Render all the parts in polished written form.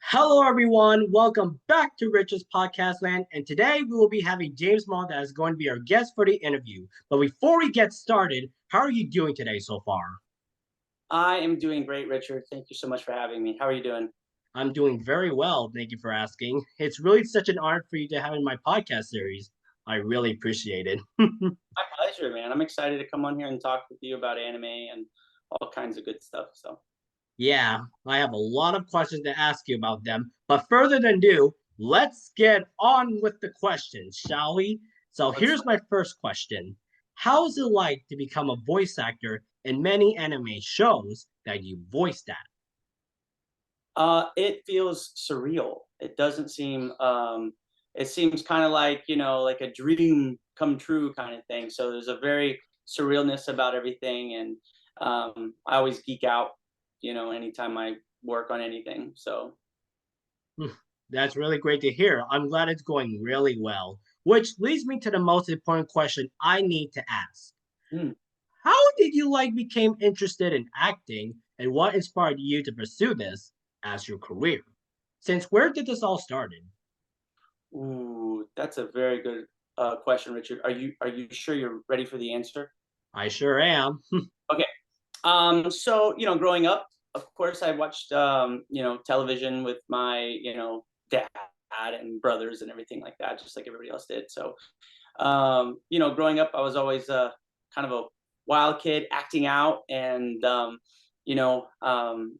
Hello, everyone. Welcome back to Rich's Podcast Land. And today we will be having James Marler that is going to be our guest for the interview. But before we get started, how are you doing today so far? I am doing great, Richard. Thank you so much for having me. How are you doing? I'm doing very well. Thank you for asking. It's really such an honor for you to have in my podcast series. I really appreciate it. My pleasure, man. I'm excited to come on here and talk with you about anime and all kinds of good stuff. Yeah, I have a lot of questions to ask you about them. But further than ado, let's get on with the questions, shall we? So Let's. here's my first question. How is it like to become a voice actor in many anime shows that you voiced at? It feels surreal. It doesn't seem. It seems kind of like like a dream come true kind of thing. So there's a very surrealness about everything, and I always geek out. Anytime I work on anything. So. Hmm, that's really great to hear. I'm glad it's going really well. Which leads me to the most important question I need to ask. hmm. How did you became interested in acting and what inspired you to pursue this as your career? Since where did this all started? Ooh, that's a very good question, Richard. Are you sure you're ready for the answer? I sure am. Okay. So growing up, of course, I watched television with my dad and brothers and everything like that, just like everybody else did. So growing up, I was always kind of a wild kid, acting out, and you know, um,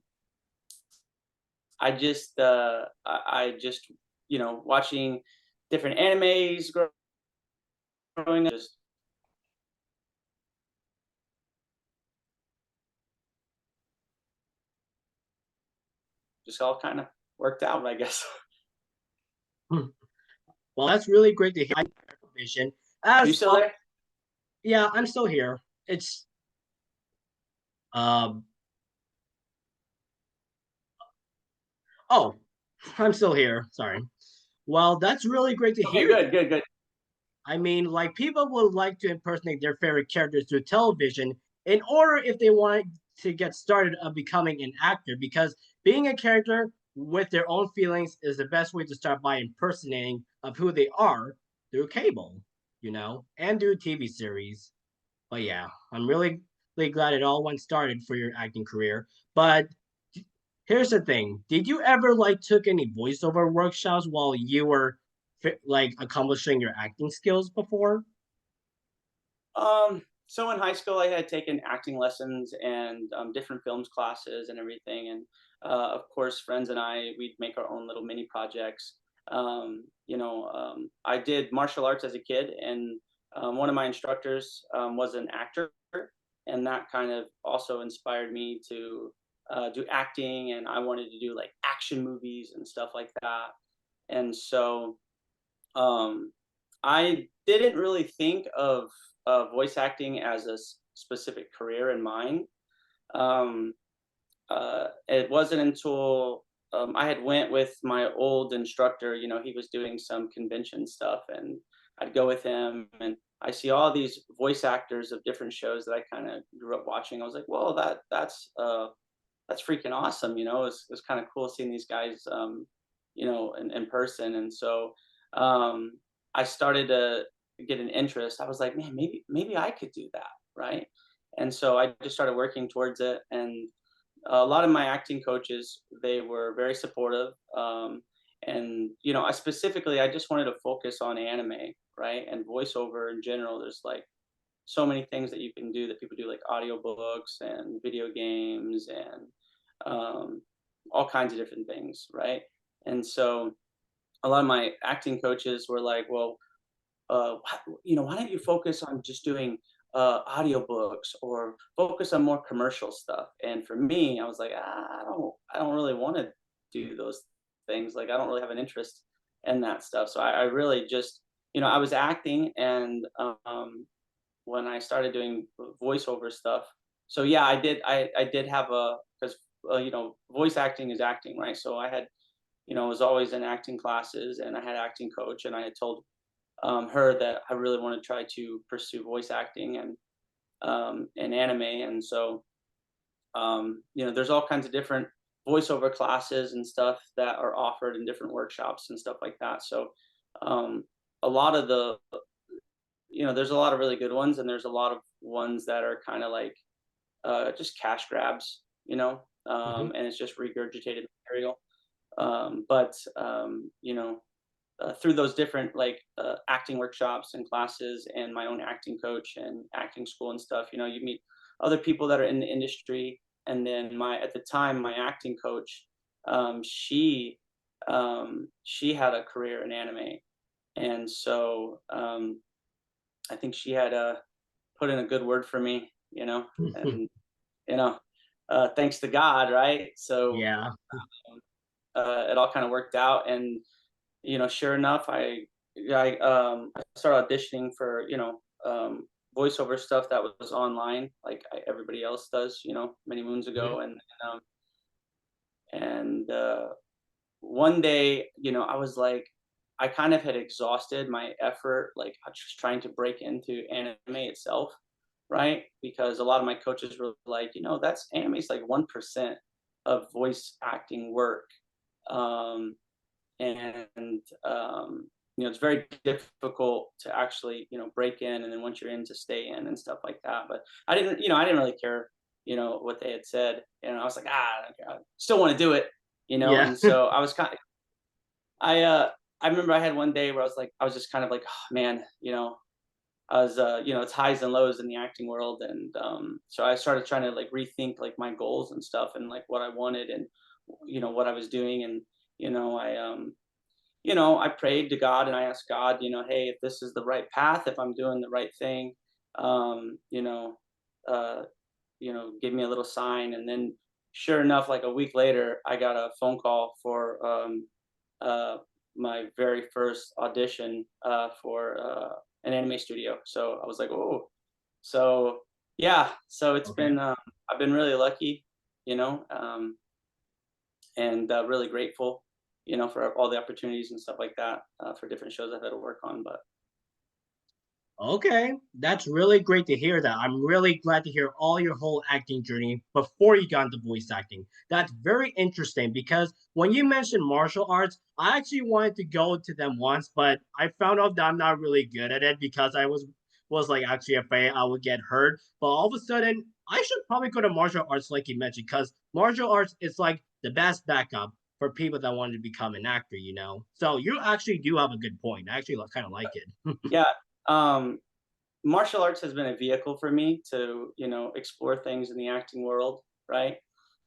I just watching different animes growing up, just all kind of worked out, I guess. Well, that's really great to hear. Vision Are you as still there? yeah, I'm still here. It's um oh, I'm still here. Sorry. Well, that's really great to Okay, hear. good, good, good. I mean, like people would like to impersonate their favorite characters through television in order if they want to get started of becoming an actor because being a character with their own feelings is the best way to start by impersonating of who they are through cable, and through TV series. But yeah, I'm really glad it all went started for your acting career. But here's the thing: did you ever took any voiceover workshops while you were accomplishing your acting skills before? So in high school, I had taken acting lessons and different films classes and everything. And of course, friends and we'd make our own little mini projects. I did martial arts as a kid, and one of my instructors was an actor, and that kind of also inspired me to do acting. And I wanted to do like action movies and stuff like that. And so um, I didn't really think of voice acting as a specific career in mind. Um, it wasn't until I had went with my old instructor. He was doing some convention stuff, and I'd go with him, and I see all these voice actors of different shows that I kind of grew up watching. I was like, "Well, that's freaking awesome!" It's kind of cool seeing these guys, in person. And so I started to get an interest. I was like, man, maybe I could do that, right? And so I just started working towards it. And a lot of my acting coaches, they were very supportive. And I just wanted to focus on anime, right? And voiceover in general. There's like so many things that you can do that people do, like audiobooks and video games and um, all kinds of different things, right? And so a lot of my acting coaches were like, well, why don't you focus on just doing audiobooks or focus on more commercial stuff? And for me, I was like, I don't really want to do those things. Like, I don't really have an interest in that stuff. So I really just, I was acting, and when I started doing voiceover stuff. So yeah, I did have because voice acting is acting, right? So I had was always in acting classes, and I had acting coach, and I had told her that I really want to try to pursue voice acting and anime. And so there's all kinds of different voiceover classes and stuff that are offered in different workshops and stuff like that. So um, a lot of the there's a lot of really good ones, and there's a lot of ones that are kind of like just cash grabs, Hmm. and it's just regurgitated material. But through those different like acting workshops and classes and my own acting coach and acting school and stuff, you meet other people that are in the industry. And then my at the time my acting coach, she had a career in anime, and so I think she had put in a good word for me, and you know thanks to God, right? So Yeah. it all kind of worked out, and sure enough, I started auditioning for voiceover stuff that was online, like everybody else does, many moons Mhm. ago, um, and one day, I was like, I kind of had exhausted my effort, like just trying to break into anime itself, right? Because a lot of my coaches were like, that's anime's like 1% of voice acting work. Um, and it's very difficult to actually break in, and then once you're in, to stay in and stuff like that. But I didn't really care what they had said. I was like, I don't care. I still want to do it. Yeah. And so I was kind of I remember I had one day where I was just kind of like, oh, man, I was it's highs and lows in the acting world. And so I started trying to like rethink like my goals and stuff, and like what I wanted, and what I was doing. And I prayed to God, and I asked God, hey, if this is the right path, if I'm doing the right thing, um, you know, uh, give me a little sign. And then, sure enough, like a week later, I got a phone call for uh, my very first audition for an anime studio. So I was like, oh, so yeah, so it's Okay. been I've been really lucky, you know, um, and really grateful, for all the opportunities and stuff like that for different shows I've had to work on. But Okay, that's really great to hear that. I'm really glad to hear all your whole acting journey before you got into voice acting. That's very interesting because when you mentioned martial arts, I actually wanted to go to them once, but I found out that I'm not really good at it because I was like actually afraid I would get hurt. But all of a sudden, I should probably go to martial arts like you mentioned because martial arts is like the best backup for people that want to become an actor. So you actually do have a good point. I actually kind of like it. yeah, um, martial arts has been a vehicle for me to explore things in the acting world, right?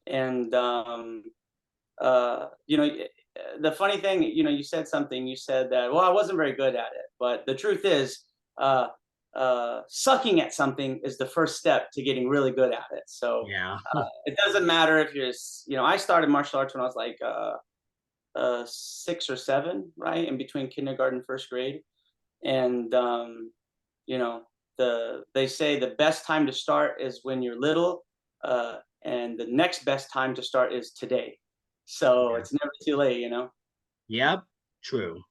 And the funny thing, you said something. You said that, well, I wasn't very good at it, but the truth is, uh, sucking at something is the first step to getting really good at it. So Yeah. it doesn't matter if I started martial arts when I was like 6 or 7, right, in between kindergarten and first grade. And you know, they say the best time to start is when you're little, and the next best time to start is today. So Yeah. it's never too late. Yep. True.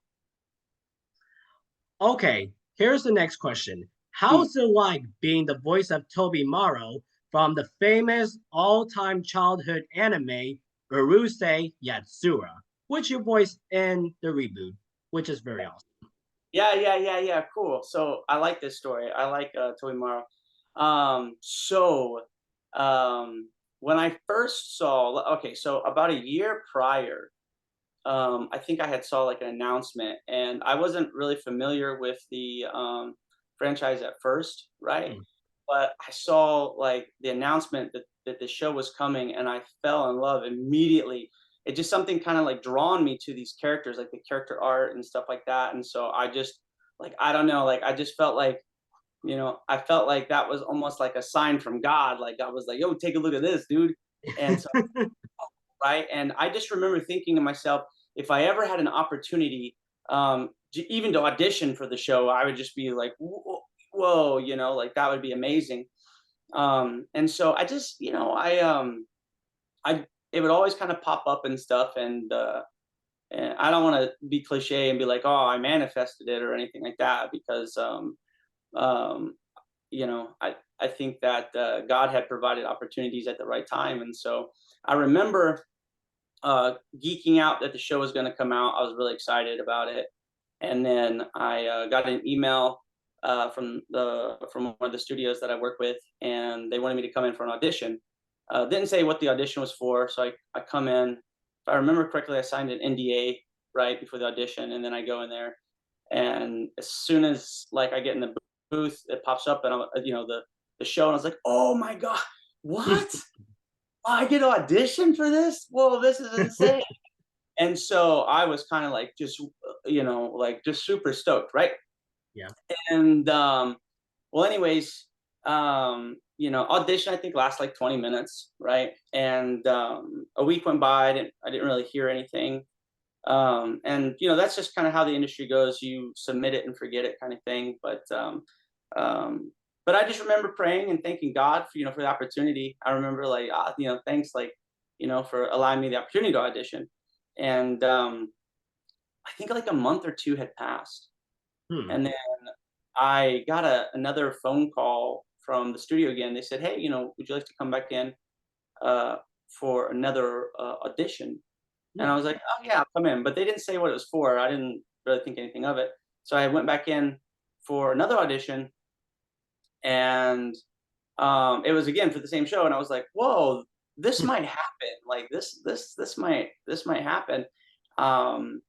Okay. Here's the next question. Hmm. How's it like being the voice of Toby Morrow from the famous all-time childhood anime Urusei Yatsura, which you voiced in the reboot, which is very awesome. Yeah, yeah, yeah, yeah. Cool. So I like this story. I like Toby Morrow. So when I first saw, okay, so about a year prior, I think I had saw like an announcement, and I wasn't really familiar with the franchise at first, right? Hmm. But I saw like the announcement that the show was coming, and I fell in love immediately. It just something kind of like drawn me to these characters, like the character art and stuff like that. And so I just like I don't know, like I just felt like I felt like that was almost like a sign from God. Like God was like, "Yo, take a look at this, dude." And so right, and I just remember thinking to myself, if I ever had an opportunity, even to audition for the show, I would just be like, whoa, like that would be amazing. And so I just, I it would always kind of pop up and stuff, and I don't want to be cliche and be like, oh, I manifested it or anything like that, because um, I think that God had provided opportunities at the right time. And so I remember. geeking out that the show was going to come out. I was really excited about it, and then I got an email from one of the studios that I work with, and they wanted me to come in for an audition. Didn't say what the audition was for, so I come in. If I remember correctly, I signed an NDA right before the audition, and then I go in there, and as soon as like I get in the booth, it pops up, and I'm the show, and I was like, oh my god, what? I get to audition for this? Whoa, this is insane. And so I was kind of like just like just super stoked, right? Yeah. And well, anyways, audition I think lasts like 20 minutes, right? And a week went by, I didn't really hear anything. And that's just kind of how the industry goes. You submit it and forget it, kind of thing. Um, but I just remember praying and thanking God for the opportunity. I remember like thanks like for allowing me the opportunity to audition. And I think like a month or two had passed, Hmm. and then I got another phone call from the studio again. They said, "Hey, would you like to come back in uh, for another audition?" And Hmm. I was like, "Oh yeah, I'll come in." But they didn't say what it was for. I didn't really think anything of it. So I went back in for another audition, and it was again for the same show. And I was like, "Whoa, this Hmm. might happen. Like this might happen." Um,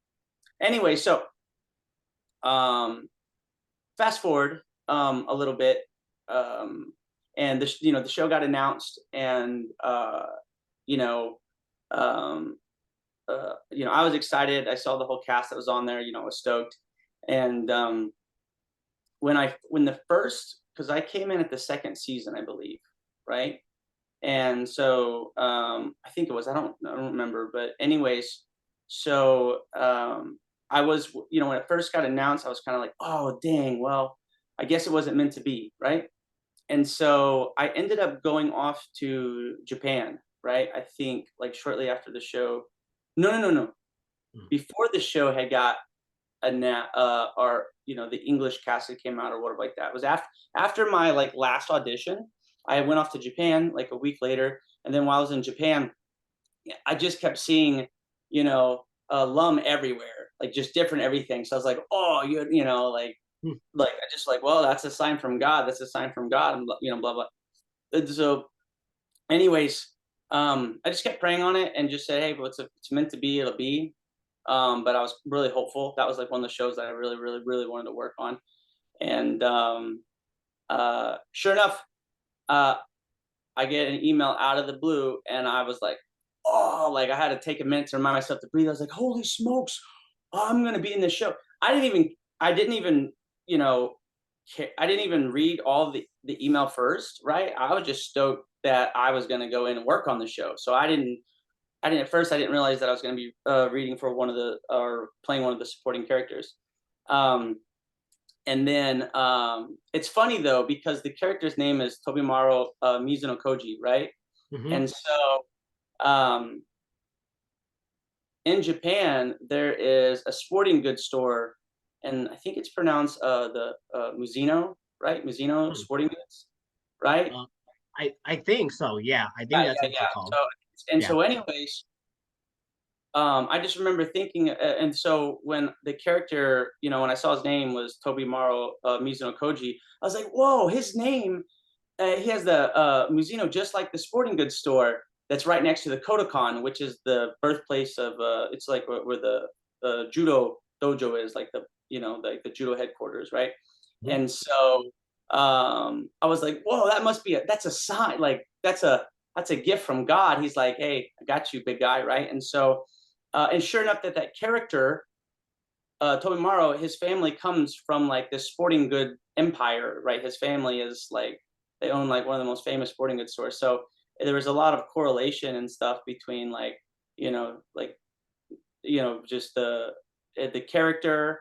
anyway, so um, fast forward a little bit, um, and the show got announced, and you know. Um, I was excited. I saw the whole cast that was on there. I was stoked. And when the first, because I came in at the second season, I believe, right? And so I think it was. I don't remember, but anyways, so I was, when it first got announced, I was kind of like, oh dang, well, I guess it wasn't meant to be, right? And so I ended up going off to Japan, right? I think like shortly after the show. No, no, no, no, Hmm. before the show had got or the English cast that came out or whatever like that. It was after my like last audition. I went off to Japan like a week later, and then while I was in Japan, I just kept seeing Lum everywhere, like just different everything. So I was like, oh, Hmm. like I just like, well, that's a sign from God. That's a sign from God, and blah blah. And so, anyways, I just kept praying on it and just said, hey, if it's meant to be, it'll be. But I was really hopeful. That was like one of the shows that I really, really, really wanted to work on. And sure enough, uh, I get an email out of the blue, and I was like, oh, like I had to take a minute to remind myself to breathe. I was like, holy smokes, I'm gonna be in this show. I didn't even, you know, I didn't even read all the email first, right? I was just stoked that I was gonna go in and work on the show. So I didn't at first. I didn't realize that I was going to be reading for one of the or playing one of the supporting characters. Um, and then it's funny though because the character's name is Tobimaro Mizuno Koji, right? Hmm. And so um, in Japan there is a sporting goods store, and I think it's pronounced the Mizuno, right? Mizuno Hmm. Sporting Goods, right? Uh, I think so. Yeah, I think Yeah, that's yeah, what they're yeah. called. Yeah. Anyways, I just remember thinking, and so when the character, when I saw his name was Tobimaro Mizuno Koji, I was like, whoa, his name, he has the Mizuno just like the sporting goods store that's right next to the Kodokan, which is the birthplace of, it's like where the judo dojo is, like like the judo headquarters, right? Mhm. And so I was like, whoa, that's a sign, like that's a gift from God. He's like, hey, I got you, big guy, right? And so and sure enough, that character, Tobimaro, his family comes from like this sporting good empire, right? His family is like they own like one of the most famous sporting goods stores. So there was a lot of correlation and stuff between like like just the character,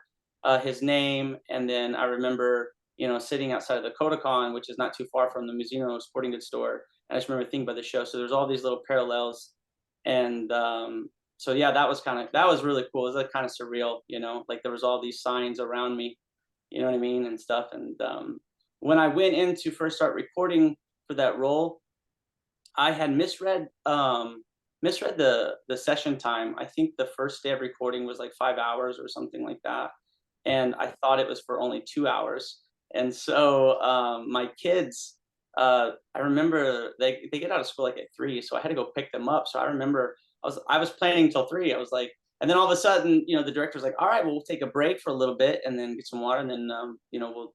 his name, and then I remember sitting outside of the Kodokan, which is not too far from the Mizuno sporting goods store. And I just remember thinking about the show. So there's all these little parallels, and so yeah, that was really cool. It was like kind of surreal, like there was all these signs around me, you know what I mean, and stuff. And when I went in to first start recording for that role, I had misread. misread the session time. I think the first day of recording was like 5 hours or something like that, and I thought it was for only 2 hours. And so my kids, I remember they get out of school like at 3, so I had to go pick them up. So I remember I was planning till 3. I was like, and then all of a sudden, the director's like, "All right, well, we'll take a break for a little bit and then get some water, and then we'll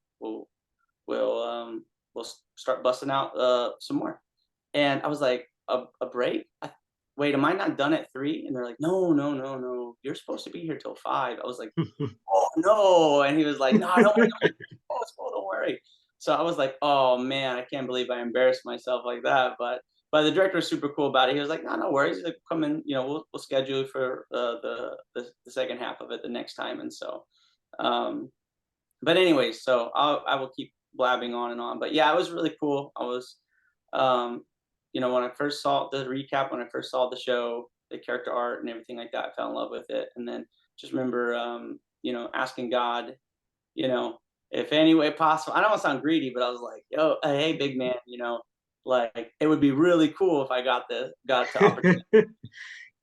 we'll start busting out some more." And I was like, "A break? Wait, am I not done at 3?" And they're like, "No, no, no, no. You're supposed to be here till 5." I was like, "Oh no!" And he was like, "No, I don't want to go to school. Don't worry." So I was like, "Oh man, I can't believe I embarrassed myself like that." But the director was super cool about it. He was like, "No, no worries. He's like, come in. We'll schedule you for the second half of it the next time." And so, um, but anyways, so I will keep blabbing on and on. But yeah, it was really cool. I was, um, when I first saw the recap, when I first saw the show, the character art and everything like that, I fell in love with it. And then just remember, asking God, you know, if any way possible. I don't want to sound greedy, but I was like, "Yo, hey, big man, like it would be really cool if I got to opportunity." Then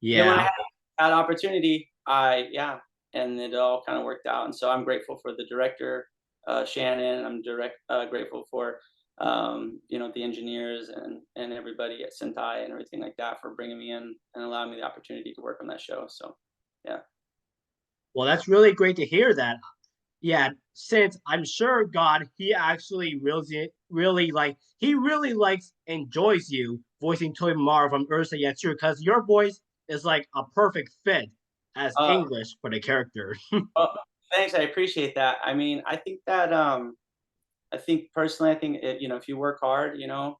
when I Yeah. had that opportunity, and it all kind of worked out. And so I'm grateful for the director, Shannon. I'm grateful for the engineers and everybody at Sentai and everything like that for bringing me in and allowing me the opportunity to work on that show. So yeah. Well, that's really great to hear that. Yeah, since I'm sure God, he actually really likes enjoys you voicing Toy Mara from Ursa Yatsura because your voice is like a perfect fit as Uh, English for the character. well, thanks. I appreciate that. I mean, I think personally, I think if you work hard, Yeah.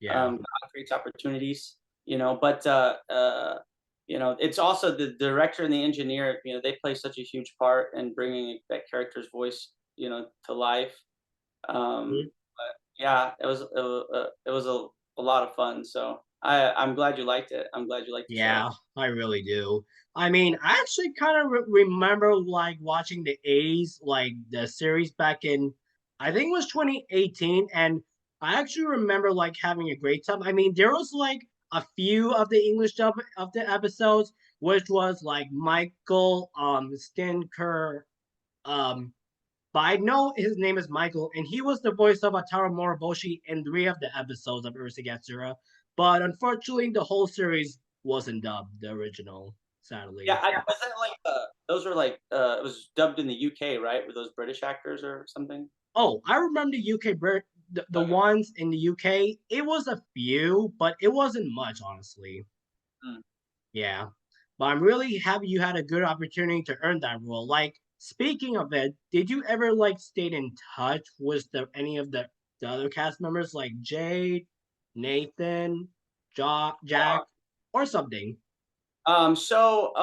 God creates opportunities, but it's also the director and the engineer, they play such a huge part in bringing that character's voice, to life. Mhm. But yeah, it was a lot of fun. So I'm glad you liked it. I'm glad you liked the show. Yeah, I really do. I mean, I actually kind of remember like watching the A's, like the series back in, I think it was 2018, and I actually remember like having a great time. I mean, there was like a few of the English dub of the episodes, which was like Michael Skinker, um, but I know his name is Michael, and he was the voice of Ataru Moriboshi in 3 of the episodes of Urusei Yatsura. But unfortunately, the whole series wasn't dubbed, the original, Yeah, sadly. was that like those were like it was dubbed in the UK, right? Were those British actors or something? Oh, I remember the UK, the Okay. ones in the UK, it was a few, but it wasn't much, honestly. Mm. Yeah. But I'm really happy you had a good opportunity to earn that role. Like, speaking of it, did you ever like stay in touch with any of the other cast members like Jade, Nathan, Jack, or something? So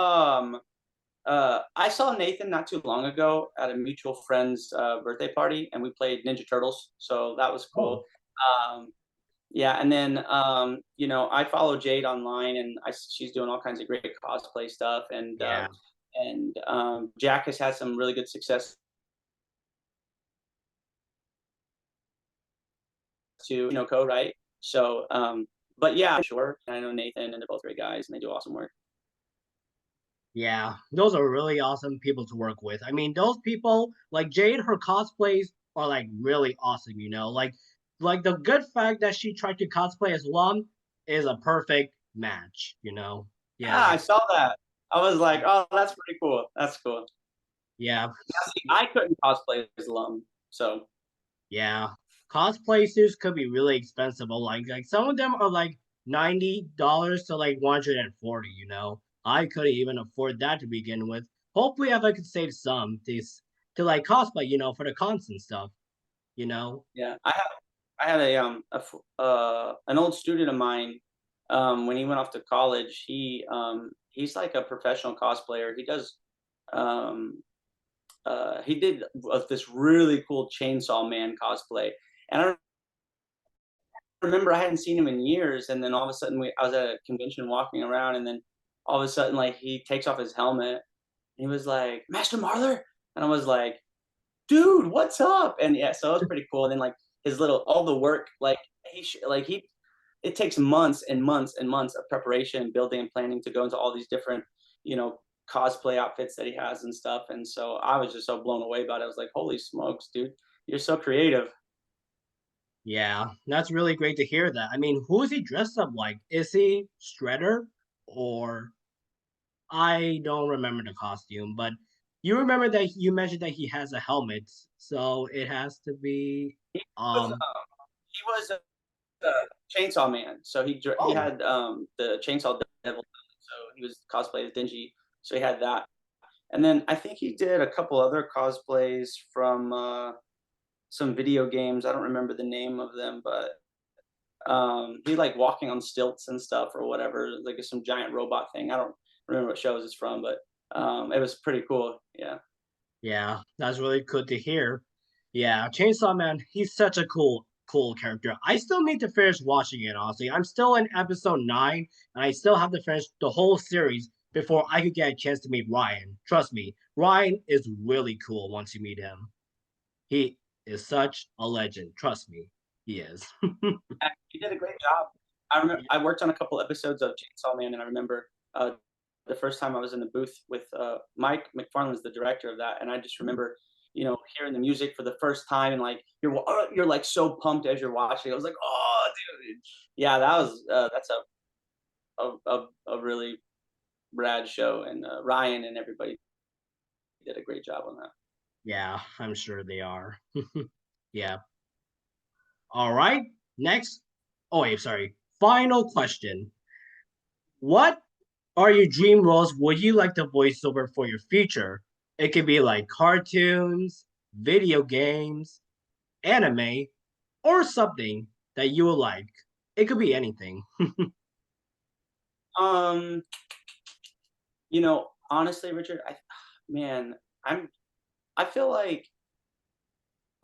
I saw Nathan not too long ago at a mutual friend's birthday party, and we played Ninja Turtles. So that was cool. Oh, Um, yeah, and then I follow Jade online, and she's doing all kinds of great cosplay stuff, yeah. and Jack has had some really good success to Co, right? So, but yeah, sure. I know Nathan, and they're both great guys, and they do awesome work. Yeah, those are really awesome people to work with. I mean, those people like Jade, her cosplays are like really awesome. Like the good fact that she tried to cosplay as Lum is a perfect match. Yeah, Yeah, I saw that. I was like, oh, that's pretty cool. That's cool. yeah, Now, see, I couldn't cosplay as Lum, so yeah. Cosplay suits could be really expensive. But like some of them are like $90 to like 140. I couldn't even afford that to begin with. Hopefully, if I could save some to like cosplay, for the cons and stuff. you know? yeah. I had an old student of mine. When he went off to college, he's like a professional cosplayer. He did this really cool Chainsaw Man cosplay, and I remember I hadn't seen him in years, and then all of a sudden I was at a convention walking around, and then all of a sudden like he takes off his helmet, and he was like, "Master Marler," and I was like, "Dude, what's up?" And yeah, so it was pretty cool. And then like his little all the work, like he sh- like he it takes months and months and months of preparation, building and planning to go into all these different, you know, cosplay outfits that he has and stuff. And so I was just so blown away about it. I was like, holy smokes, dude, you're so creative. Yeah, that's really great to hear that. I mean, who is he dressed up like? Is he Shredder or I don't remember the costume, but you remember that you mentioned that he has a helmet, so it has to be He was, um he was Chainsaw Man. So he oh, had the Chainsaw Devil. So he was cosplay as Dingy. So he had that. And then I think he did a couple other cosplays from some video games. I don't remember the name of them, but he like walking on stilts and stuff or whatever, like some giant robot thing. I don't remember what shows it's from, but it was pretty cool. Yeah. yeah, that's really good to hear. Yeah, Chainsaw Man, he's such a cool character. I still need to finish watching it, honestly. I'm still in episode 9, and I still have to finish the whole series before I could get a chance to meet Ryan. Trust me, Ryan is really cool once you meet him. He is such a legend. Trust me, he is. He did a great job. I remember I worked on a couple episodes of Chainsaw Man, and I remember the first time I was in the booth with Mike McFarlane's the director of that, and I just remember, you know, hearing the music for the first time, and like you're like so pumped as you're watching. I was like, oh, dude, yeah, that's a really rad show, and Ryan and everybody did a great job on that. Yeah, I'm sure they are. Yeah. All right. Next. Oh, wait, sorry. Final question. What are your dream roles would you like to voice over for your future? It could be like cartoons, video games, anime, or something that you would like. It could be anything. Um, you know, honestly, Richard, man, I'm I feel like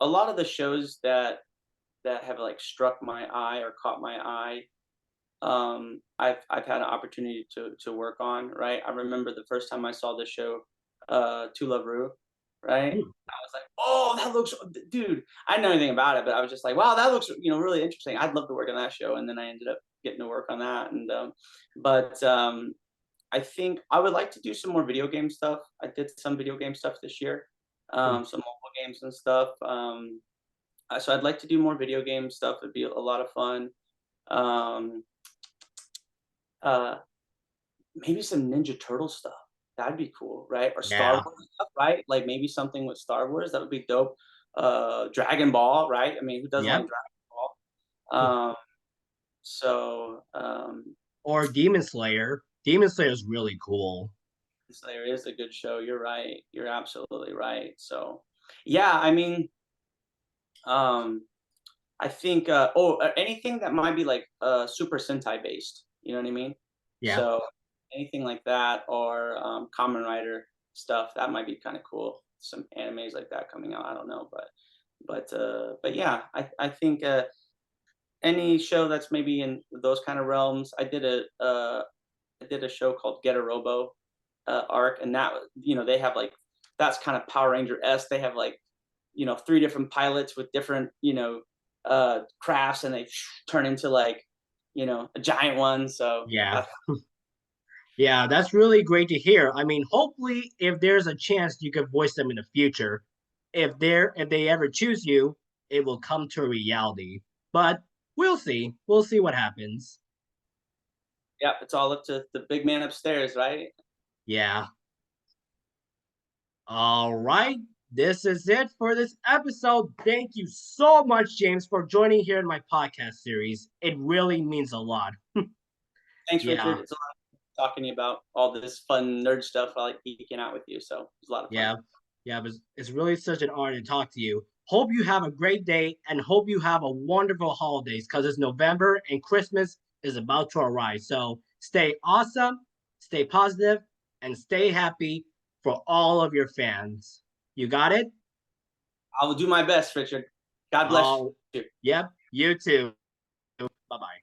a lot of the shows that have like struck my eye or caught my eye, I've had an opportunity to work on, right? I remember the first time I saw the show, To Love Ru, right? Hmm, I was like, oh, that looks, dude. I didn't know anything about it, but I was just like, wow, that looks, you know, really interesting. I'd love to work on that show, and then I ended up getting to work on that. And but I think I would like to do some more video game stuff. I did some video game stuff this year, hmm. some mobile games and stuff. So I'd like to do more video game stuff. It'd be a lot of fun. Um, uh, maybe some Ninja Turtle stuff. That'd be cool, right? Or Star Yeah. Wars stuff, right? Like maybe something with Star Wars that would be dope. Dragon Ball, right? I mean, who doesn't like Yep. Dragon Ball? So Or Demon Slayer. Demon Slayer is really cool. Slayer is a good show. You're right. You're absolutely right. So, yeah, I mean, um, I think anything that might be like Super Sentai based. You know what I mean? Yeah. So anything like that or Kamen Rider stuff that might be kind of cool. Some animes like that coming out. I don't know, but yeah, I think any show that's maybe in those kind of realms. I did a show called Get a Robo arc, and that you know they have like that's kind of Power Ranger s. They have like you know 3 different pilots with different you know crafts, and they turn into like you know a giant one. So Yeah. that's Yeah, that's really great to hear. I mean, hopefully if there's a chance you could voice them in the future, if they ever choose you, it will come to a reality. But we'll see. We'll see what happens. yeah, it's all up to the big man upstairs, right? Yeah. All right. This is it for this episode. Thank you so much, James, for joining here in my podcast series. It really means a lot. Thanks, Yeah. Richard. It's a lot of fun talking to you about all this fun nerd stuff. I like geeking out with you, so it's a lot of fun. Yeah. Yeah. It's really such an honor to talk to you. Hope you have a great day and hope you have a wonderful holidays because it's November and Christmas is about to arrive. So stay awesome, stay positive, and stay happy for all of your fans. You got it? I will do my best, Richard. God bless Oh, you. yep. You too. Bye bye.